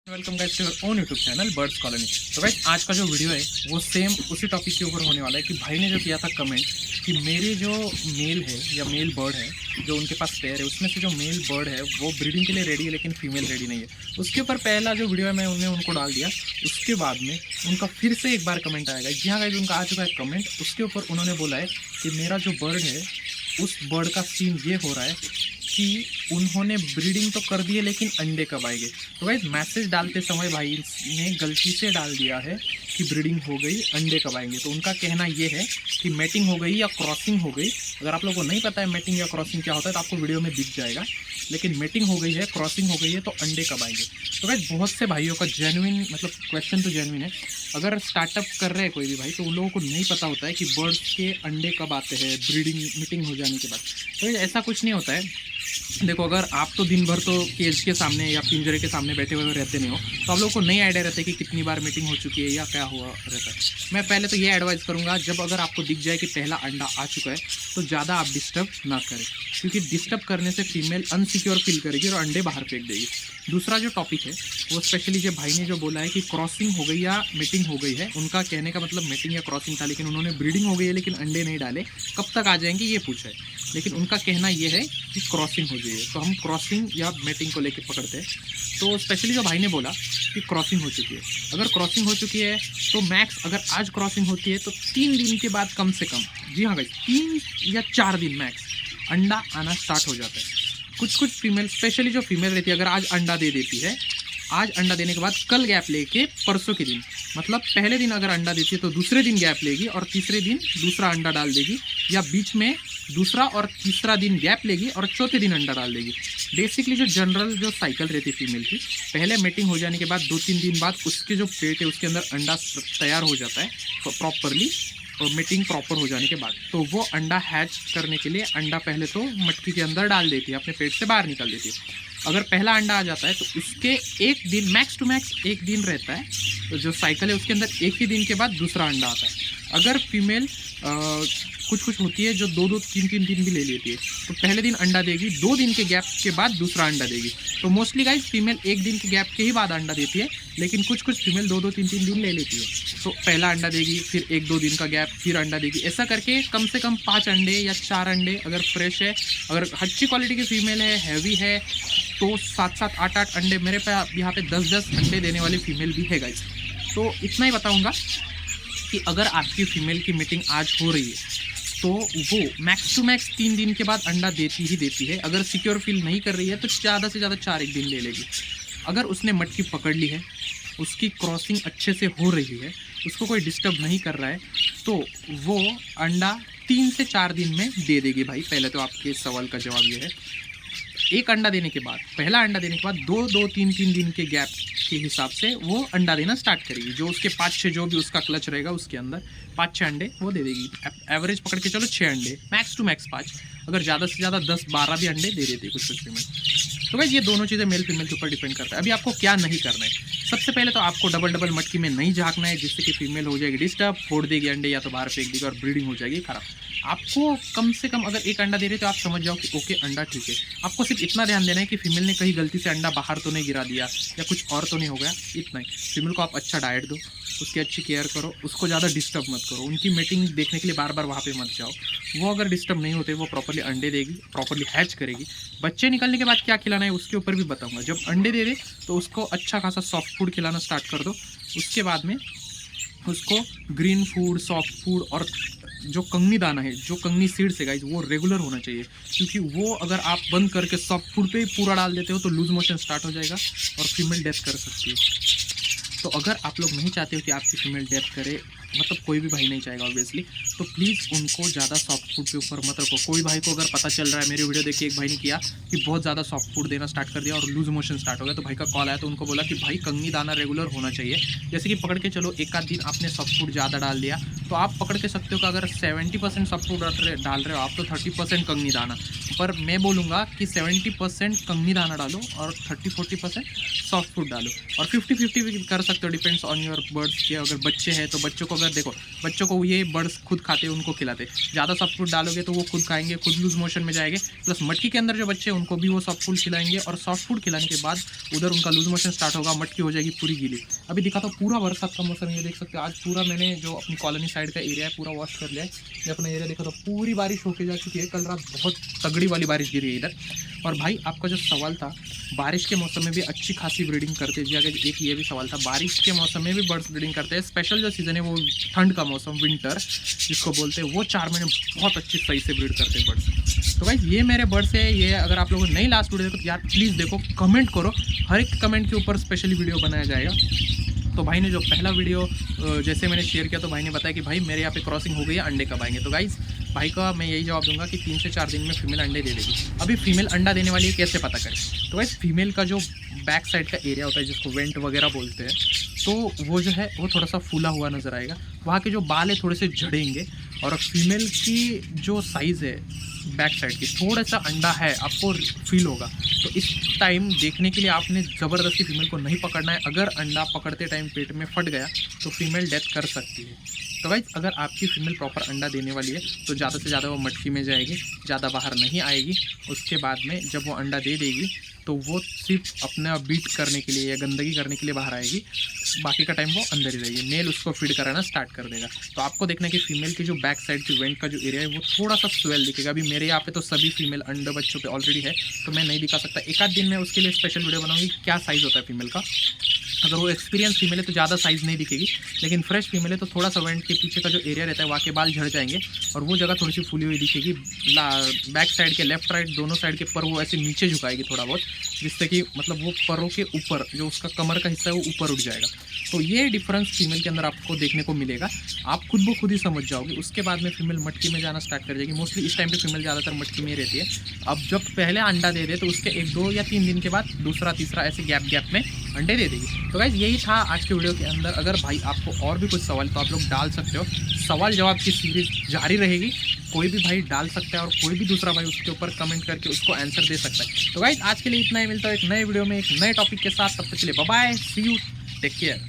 Welcome guys to your own YouTube channel birds colony. तो guys आज का जो वीडियो है वो सेम उसी टॉपिक के ऊपर होने वाला है कि भाई ने जो किया था कमेंट कि मेरे जो मेल है या मेल बर्ड है जो उनके पास पेयर है उसमें से जो मेल बर्ड है वो ब्रीडिंग के लिए रेडी है लेकिन फीमेल रेडी नहीं है। उसके ऊपर पहला जो वीडियो है मैं उनको डाल दिया। उसके बाद में उनका फिर से एक बार कमेंट आएगा। जी हाँ गाइस, उनका आ चुका है कमेंट। उसके ऊपर उन्होंने बोला है कि मेरा जो बर्ड है उस बर्ड का सीन ये हो रहा है कि उन्होंने ब्रीडिंग तो कर दी है लेकिन अंडे कब आएंगे। तो गाइस मैसेज डालते समय भाई ने गलती से डाल दिया है कि ब्रीडिंग हो गई, अंडे कब आएंगे। तो उनका कहना ये है कि मैटिंग हो गई या क्रॉसिंग हो गई। अगर आप लोगों को नहीं पता है मैटिंग या क्रॉसिंग क्या होता है तो आपको वीडियो में दिख जाएगा। लेकिन मैटिंग हो गई है, क्रॉसिंग हो गई है, तो अंडे कब आएंगे। तो गाइस बहुत से भाइयों का जेन्युइन मतलब क्वेश्चन तो जेन्युइन है। अगर स्टार्टअप कर रहे हैं कोई भी भाई तो उन लोगों को नहीं पता होता है कि बर्ड्स के अंडे कब आते हैं ब्रीडिंग मीटिंग हो जाने के बाद। तो ऐसा कुछ नहीं होता है। देखो, अगर आप तो दिन भर तो केज के सामने या पिंजरे के सामने बैठे हुए रहते नहीं हो तो आप लोगों को नहीं आइडिया रहता है कि कितनी बार मीटिंग हो चुकी है या क्या हुआ रहता है। मैं पहले तो ये एडवाइस करूंगा, जब अगर आपको दिख जाए कि पहला अंडा आ चुका है तो ज़्यादा आप डिस्टर्ब ना करें, क्योंकि डिस्टर्ब करने से फीमेल अनसिक्योर फील करेगी और अंडे बाहर फेंक देगी। दूसरा जो टॉपिक है वो स्पेशली जो भाई ने जो बोला है कि क्रॉसिंग हो गई या मीटिंग हो गई है, उनका कहने का मतलब मीटिंग या क्रॉसिंग था लेकिन उन्होंने ब्रीडिंग हो गई है लेकिन अंडे नहीं डाले, कब तक आ जाएंगे ये पूछा है। लेकिन उनका कहना ये है कि क्रॉसिंग हो गई है, तो हम क्रॉसिंग या मीटिंग को लेकर पकड़ते हैं। तो स्पेशली जो भाई ने बोला कि क्रॉसिंग हो चुकी है, अगर क्रॉसिंग हो चुकी है तो मैक्स अगर आज क्रॉसिंग होती है तो 3 दिन के बाद कम से कम, जी हाँ गाइस, 3 या 4 दिन मैक्स अंडा आना स्टार्ट हो जाता है। कुछ फीमेल, स्पेशली जो फीमेल रहती है, अगर आज अंडा दे देती है, आज अंडा देने के बाद कल गैप लेके परसों के दिन, मतलब पहले दिन अगर अंडा देती है तो दूसरे दिन गैप लेगी और तीसरे दिन दूसरा अंडा डाल देगी, या बीच में दूसरा और तीसरा दिन गैप लेगी और चौथे दिन अंडा डाल देगी। बेसिकली जो जनरल जो साइकिल रहती है फीमेल की, पहले मीटिंग हो जाने के बाद 2-3 दिन बाद उसके जो पेट है उसके अंदर अंडा तैयार हो जाता है प्रॉपरली, और मीटिंग प्रॉपर हो जाने के बाद तो वो अंडा हैच करने के लिए अंडा पहले तो मटकी के अंदर डाल देती है, अपने पेट से बाहर निकल देती है। अगर पहला अंडा आ जाता है तो उसके एक दिन मैक्स टू मैक्स एक दिन रहता है, तो जो साइकिल है उसके अंदर एक ही दिन के बाद दूसरा अंडा आता है। अगर फीमेल कुछ होती है जो 2-2, 3-3 दिन भी ले लेती है, तो पहले दिन अंडा देगी, 2 दिन के गैप के बाद दूसरा अंडा देगी। तो मोस्टली गाइस फीमेल 1 दिन के गैप के ही बाद अंडा देती है, लेकिन कुछ फीमेल 2-2, 3-3 दिन ले लेती है। तो पहला अंडा देगी, फिर 1-2 दिन का गैप, फिर अंडा देगी। ऐसा करके कम से कम 5 अंडे या 4 अंडे, अगर फ्रेश है, अगर अच्छी क्वालिटी की फीमेल है, हैवी है, तो 7-7, 8-8 अंडे, मेरे पे यहाँ पे 10-10 अंडे देने वाली फीमेल भी है गाइस। तो इतना ही बताऊँगा कि अगर आपकी फीमेल की मीटिंग आज हो रही है तो वो मैक्स टू मैक्स 3 दिन के बाद अंडा देती ही देती है। अगर सिक्योर फील नहीं कर रही है तो ज़्यादा से ज़्यादा 4-1 दिन ले लेगी। अगर उसने मटकी पकड़ ली है, उसकी क्रॉसिंग अच्छे से हो रही है, उसको कोई डिस्टर्ब नहीं कर रहा है, तो वो अंडा 3 से 4 दिन में दे देगी भाई। पहले तो आपके सवाल का जवाब ये है, एक अंडा देने के बाद, पहला अंडा देने के बाद 2-2, 3-3 दिन के गैप के हिसाब से वो अंडा देना स्टार्ट करेगी। जो उसके 5-6 जो भी उसका क्लच रहेगा उसके अंदर 5-6 अंडे वो दे देगी। एवरेज पकड़ के चलो 6 अंडे, मैक्स टू मैक्स 5, अगर ज़्यादा से ज़्यादा 10-12 भी अंडे दे देती है कुछ फीमेल। तो भाई ये दोनों चीज़ें मेल फीमेल के ऊपर डिपेंड करता है। अभी आपको क्या नहीं करना है, सबसे पहले तो आपको डबल मटकी में नहीं झाँकना है, जिससे कि फीमेल हो जाएगी डिस्टर्ब, फोड़ देगी अंडे या तो बाहर फेंक देगी और ब्रीडिंग हो जाएगी खराब। आपको कम से कम अगर एक अंडा दे रहे तो आप समझ जाओ कि ओके अंडा ठीक है। आपको सिर्फ इतना ध्यान देना है कि फीमेल ने कहीं गलती से अंडा बाहर तो नहीं गिरा दिया या कुछ और तो नहीं हो गया, इतना ही। फीमेल को आप अच्छा डाइट दो, उसकी अच्छी केयर करो, उसको ज़्यादा डिस्टर्ब मत करो, उनकी मीटिंग देखने के लिए बार बार वहाँ पे मत जाओ। वो अगर डिस्टर्ब नहीं होते वो प्रॉपरली अंडे देगी, प्रॉपरली हैच करेगी। बच्चे निकलने के बाद क्या खिलाना है उसके ऊपर भी बताऊँगा। जब अंडे दे दे तो उसको अच्छा खासा सॉफ्ट फूड खिलाना स्टार्ट कर दो। उसके बाद में उसको ग्रीन फूड, सॉफ्ट फूड और जो कंगनी दाना है, जो कंगनी सीड्स है गाइस, वो रेगुलर होना चाहिए, क्योंकि वो अगर आप बंद करके सॉफ्ट फूड पे ही पूरा डाल देते हो तो लूज मोशन स्टार्ट हो जाएगा और फीमेल डेथ कर सकती है। तो अगर आप लोग नहीं चाहते हो कि आपकी फीमेल डेथ करे, मतलब कोई भी भाई नहीं चाहेगा ऑब्वियसली, तो प्लीज़ उनको ज़्यादा सॉफ्ट फूड के ऊपर मत रखो। कोई भाई को अगर पता चल रहा है, मेरी वीडियो देख के एक भाई ने किया कि बहुत ज़्यादा सॉफ्ट फूड देना स्टार्ट कर दिया और लूज मोशन स्टार्ट हो गया, तो भाई का कॉल आया तो उनको बोला कि भाई कंगनी दाना रेगुलर होना चाहिए। जैसे कि पकड़ के चलो एक आध दिन आपने सॉफ्ट फूड ज़्यादा डाल दिया तो आप पकड़ के सकते हो कि अगर 70% सॉफ्ट फूड डाल रहे हो आप तो 30% कंगनी दाना, पर मैं बोलूँगा कि 70% कंगनी दाना डालो और 30-40% सॉफ्ट फूड डालो, और 50-50 भी कर सकते हो, डिपेंड्स ऑन योर बर्ड्स के। अगर बच्चे हैं तो बच्चों को अगर देखो बच्चों को ये बर्ड्स खुद खाते हैं, उनको खिलाते, ज़्यादा सॉफ्ट फूड डालोगे तो वो खुद खाएंगे, खुद लूज मोशन में जाएंगे, प्लस मटकी के अंदर जो बच्चे हैं उनको भी वो सॉफ्ट फूड खिलाएंगे, और सॉफ्ट फूड खिलाने के बाद उधर उनका लूज मोशन स्टार्ट होगा, मटकी हो जाएगी पूरी गीली। अभी दिखा तो पूरा बरसात का मौसम, ये देख सकते हो आज पूरा मैंने जो अपनी कॉलोनी साइड का एरिया है पूरा वॉश कर लिया है। ये अपना एरिया देखो तो पूरी बारिश होके जा चुकी है, कल रात बहुत तगड़ी वाली बारिश गिरी है इधर। और भाई आपका जो सवाल था बारिश के मौसम में भी अच्छी खासी ब्रीडिंग करते हैं, अगर एक ये भी सवाल था, बारिश के मौसम में भी बर्ड्स ब्रीडिंग करते हैं। स्पेशल जो सीज़न है वो ठंड का मौसम, विंटर जिसको बोलते हैं, वो 4 महीने बहुत अच्छी सही से ब्रीड करते हैं बर्ड्स। तो भाई ये मेरे बर्ड्स है, ये अगर आप लोगों ने नहीं लास्ट वीडियो देखो तो यार प्लीज़ देखो, कमेंट करो, हर एक कमेंट के ऊपर स्पेशली वीडियो बनाया जाएगा। तो भाई ने जो पहला वीडियो जैसे मैंने शेयर किया तो भाई ने बताया कि भाई मेरे यहाँ पे क्रॉसिंग हो गई है, अंडे कब आएंगे। तो गाइज भाई का मैं यही जवाब दूंगा कि 3 से 4 दिन में फीमेल अंडे दे देगी। अभी फीमेल अंडा देने वाली है कैसे पता करें, तो गाइज फीमेल का जो बैक साइड का एरिया होता है जिसको वेंट वगैरह बोलते हैं, तो वो जो है वो थोड़ा सा फूला हुआ नज़र आएगा, वहाँ के जो बाल है थोड़े से झड़ेंगे, और फीमेल की जो साइज़ है बैक साइड की थोड़ा सा अंडा है आपको फील होगा। तो इस टाइम देखने के लिए आपने ज़बरदस्ती फीमेल को नहीं पकड़ना है, अगर अंडा पकड़ते टाइम पेट में फट गया तो फीमेल डेथ कर सकती है। तो भाई अगर आपकी फीमेल प्रॉपर अंडा देने वाली है तो ज़्यादा से ज़्यादा वो मटकी में जाएगी, ज़्यादा बाहर नहीं आएगी। उसके बाद में जब वो अंडा दे देगी तो वो सिर्फ अपना बीट करने के लिए या गंदगी करने के लिए बाहर आएगी, बाकी का टाइम वो अंदर ही रहेगी। मेल उसको फीड कराना स्टार्ट कर देगा। तो आपको देखना है कि फीमेल की जो बैक साइड की वेंट का जो एरिया है वो थोड़ा सा स्वेल दिखेगा। अभी मेरे यहाँ पे तो सभी फीमेल अंडे बच्चों पे ऑलरेडी है, तो मैं नहीं दिखा सकता, एक आध दिन में उसके लिए स्पेशल वीडियो बनाऊंगी क्या साइज़ होता है फीमेल का। अगर वो एक्सपीरियंस फीमेल है तो ज़्यादा साइज़ नहीं दिखेगी, लेकिन फ्रेश फीमेल है तो थोड़ा सा वेंट के पीछे का जो एरिया रहता है वहाँ के बाल झड़ जाएंगे और वो जगह थोड़ी सी फूली हुई दिखेगी। बैक साइड के लेफ्ट राइट दोनों साइड के पर वो ऐसे नीचे झुकाएगी थोड़ा बहुत, जिससे कि मतलब वो परों के ऊपर जो उसका कमर का हिस्सा है वो ऊपर उठ जाएगा। तो ये डिफरेंस फीमेल के अंदर आपको देखने को मिलेगा, आप खुद ब खुद ही समझ जाओगे। उसके बाद में फीमेल मटकी में जाना स्टार्ट कर जाएगी। मोस्टली इस टाइम पे फीमेल ज़्यादातर मटकी में ही रहती है। अब जब पहले अंडा दे दे तो उसके 1, 2 या 3 दिन के बाद दूसरा तीसरा ऐसे गैप में अंडे दे देगी। तो गाइस यही था आज के वीडियो के अंदर। अगर भाई आपको और भी कुछ सवाल तो आप लोग डाल सकते हो, सवाल जवाब की सीरीज जारी रहेगी। कोई भी भाई डाल सकता है और कोई भी दूसरा भाई उसके ऊपर कमेंट करके उसको आंसर दे सकता है। तो गाइस आज के लिए इतना ही, मिलता है एक नए वीडियो में एक नए टॉपिक के साथ। तब तक के लिए bye bye, see you, take care.